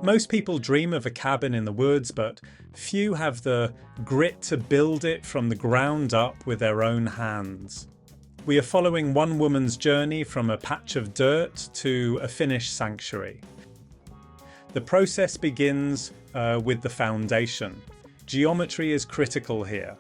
Most people dream of a cabin in the woods, but few have the grit to build it from the ground up with their own hands. We are following one woman's journey from a patch of dirt to a finished sanctuary. The process begins with the foundation. Geometry is critical here.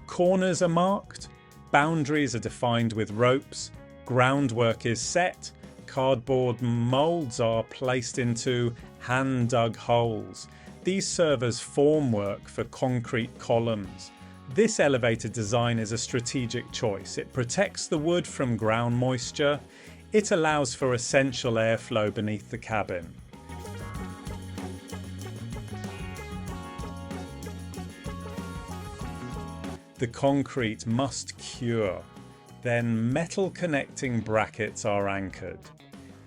Corners are marked, boundaries are defined with ropes, groundwork is set, cardboard molds are placed into hand-dug holes. These serve as formwork for concrete columns. This elevated design is a strategic choice. It protects the wood from ground moisture. It allows for essential airflow beneath the cabin. The concrete must cure. Then metal connecting brackets are anchored.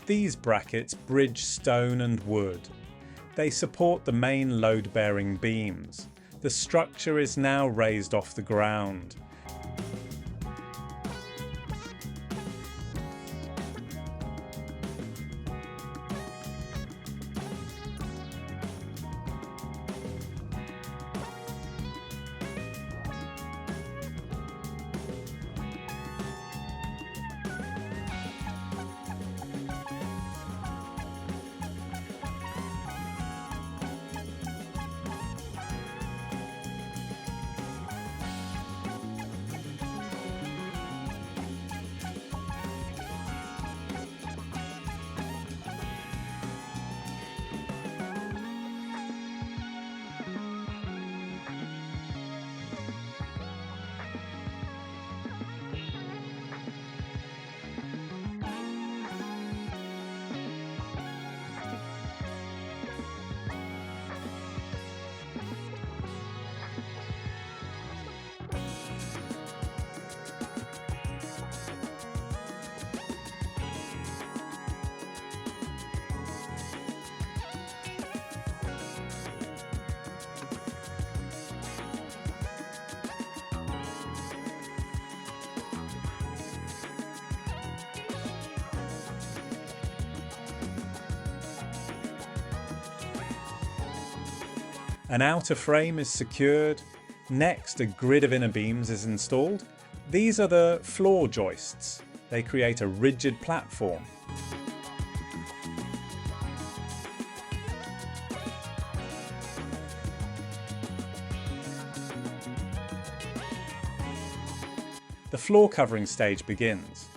These brackets bridge stone and wood. They support the main load-bearing beams. The structure is now raised off the ground. An outer frame is secured. Next, a grid of inner beams is installed. These are the floor joists. They create a rigid platform. The floor covering stage begins.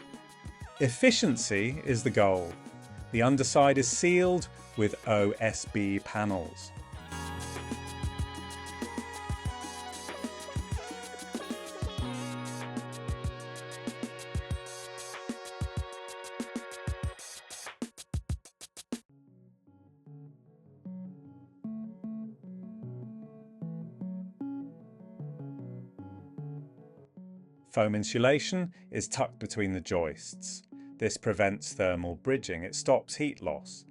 Efficiency is the goal. The underside is sealed with OSB panels. Foam insulation is tucked between the joists. This prevents thermal bridging. It stops heat loss.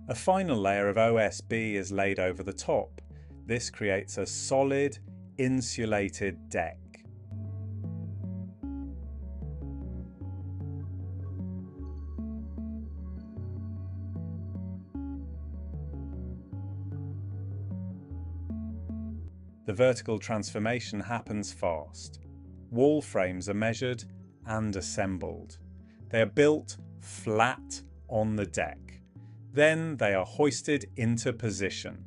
A final layer of OSB is laid over the top. This creates a solid, insulated deck. The vertical transformation happens fast. Wall frames are measured and assembled. They are built flat on the deck. Then they are hoisted into position.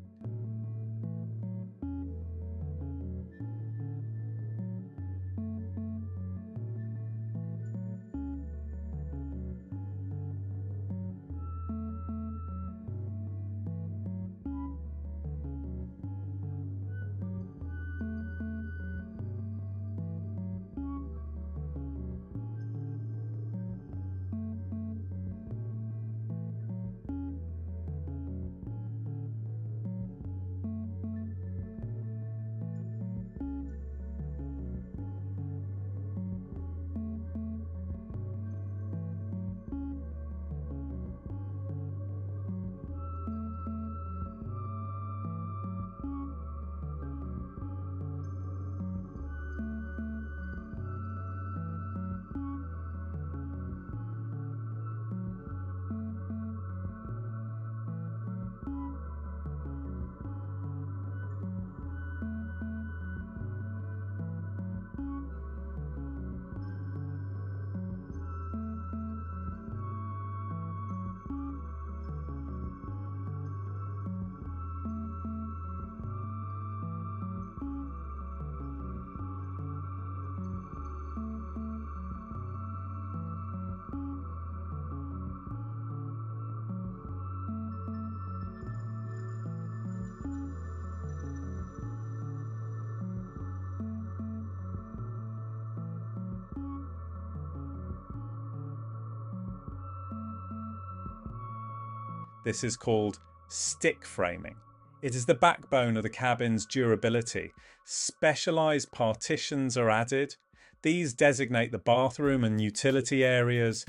This is called stick framing. It is the backbone of the cabin's durability. Specialized partitions are added. These designate the bathroom and utility areas.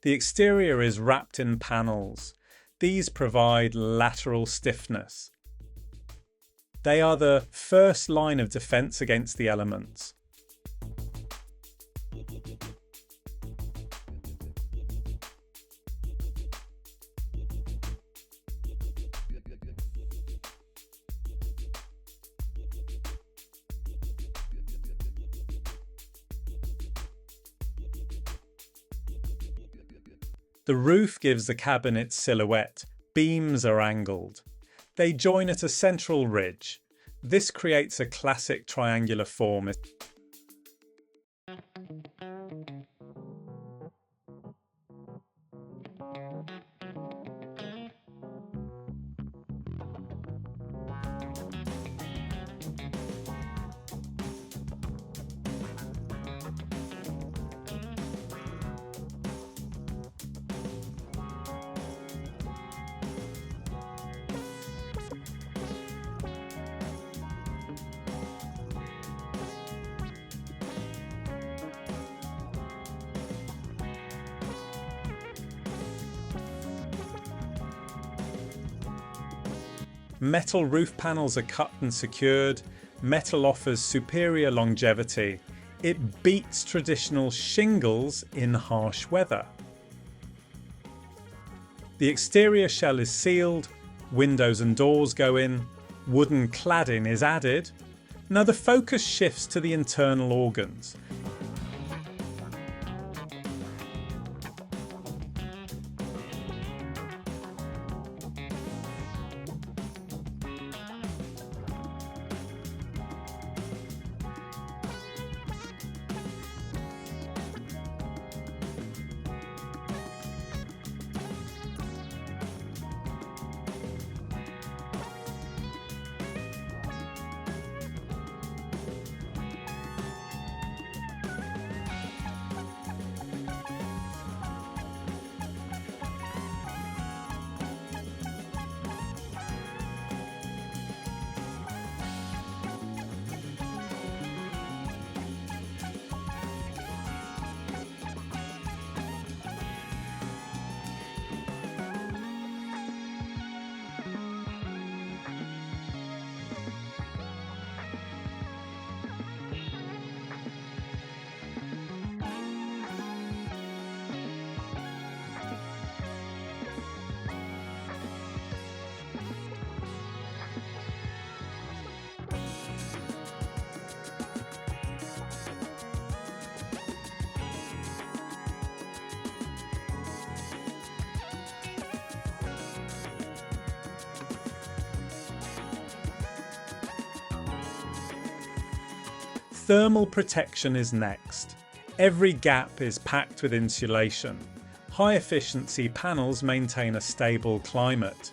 The exterior is wrapped in panels. These provide lateral stiffness. They are the first line of defense against the elements. The roof gives the cabin its silhouette. Beams are angled. They join at a central ridge. This creates a classic triangular form. Metal roof panels are cut and secured. Metal offers superior longevity. It beats traditional shingles in harsh weather. The exterior shell is sealed, windows and doors go in, wooden cladding is added. Now the focus shifts to the internal organs. Thermal protection is next. Every gap is packed with insulation. High efficiency panels maintain a stable climate.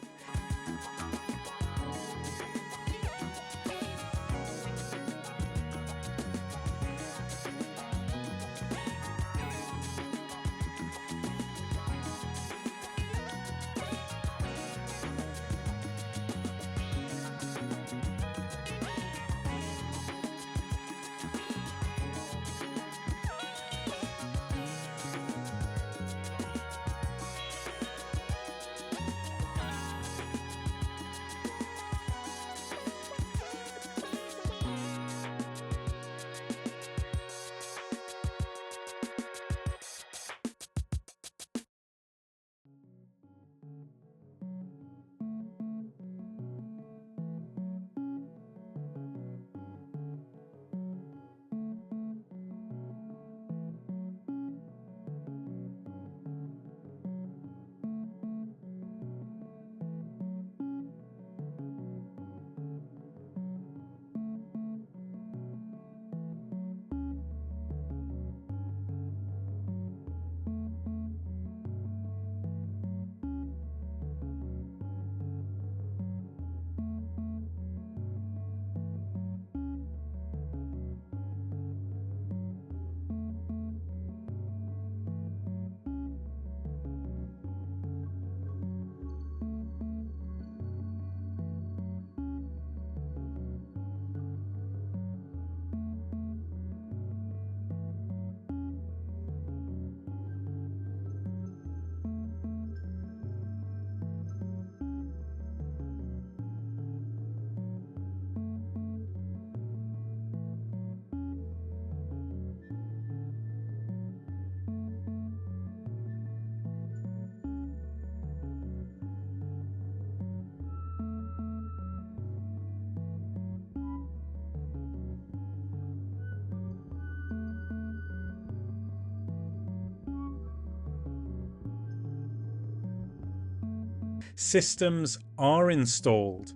Systems are installed.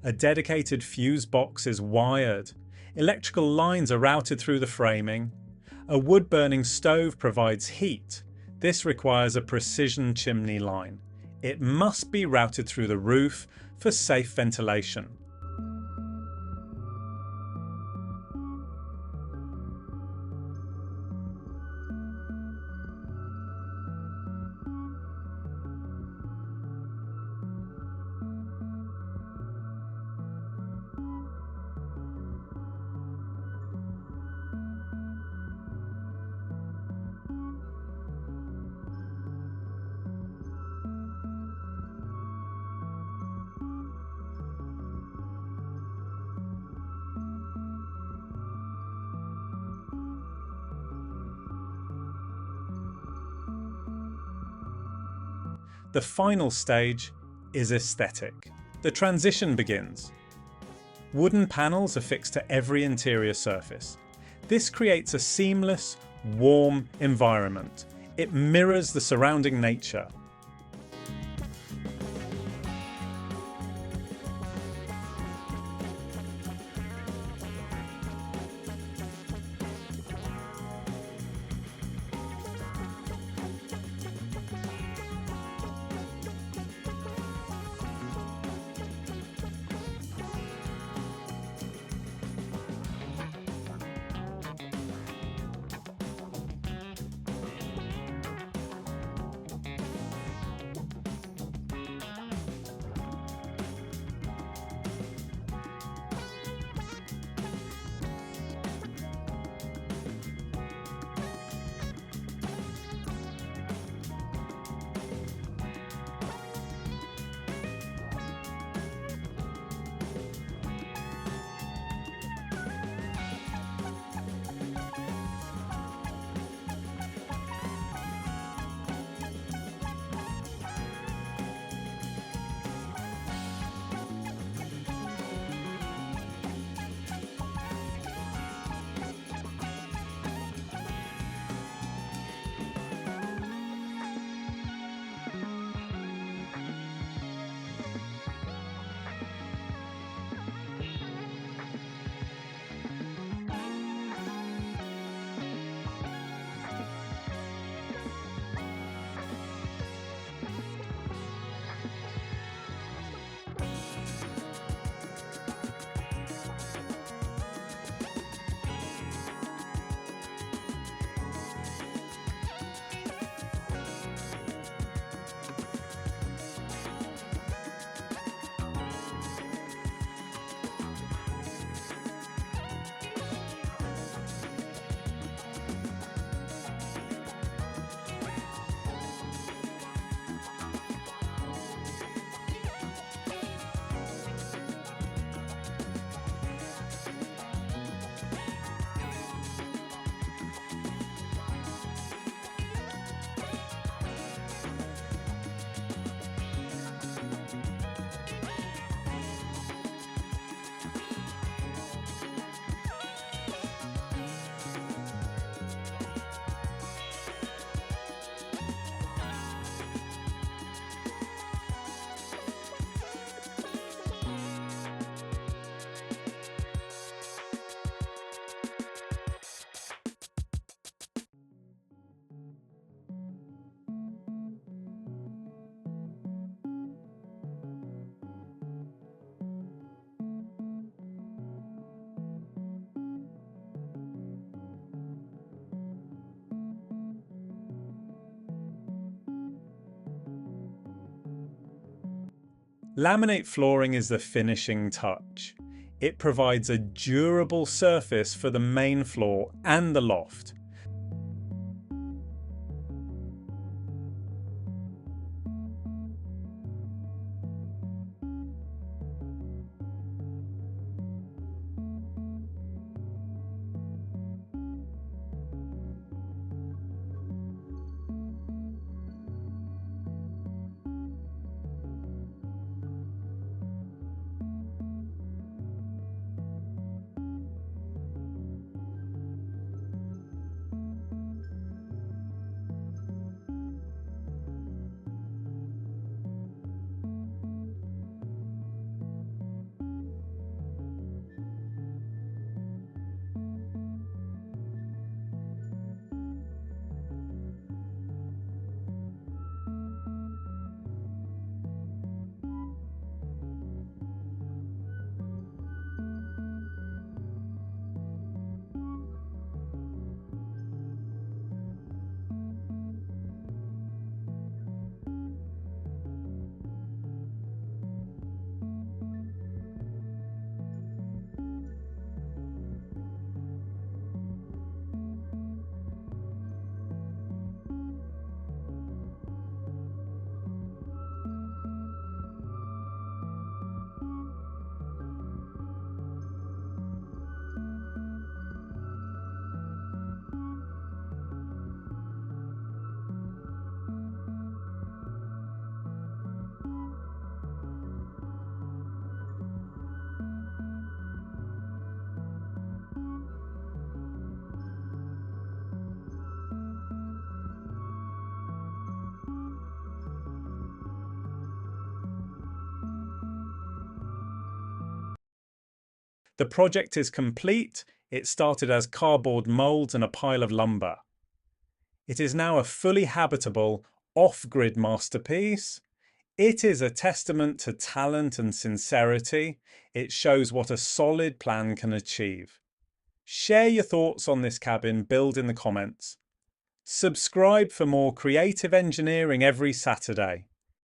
A dedicated fuse box is wired. Electrical lines are routed through the framing. A wood-burning stove provides heat. This requires a precision chimney line. It must be routed through the roof for safe ventilation. The final stage is aesthetic. The transition begins. Wooden panels are fixed to every interior surface. This creates a seamless, warm environment. It mirrors the surrounding nature. Laminate flooring is the finishing touch. It provides a durable surface for the main floor and the loft. The project is complete. It started as cardboard molds and a pile of lumber. It is now a fully habitable, off-grid masterpiece. It is a testament to talent and sincerity. It shows what a solid plan can achieve. Share your thoughts on this cabin build in the comments. Subscribe for more creative engineering every Saturday.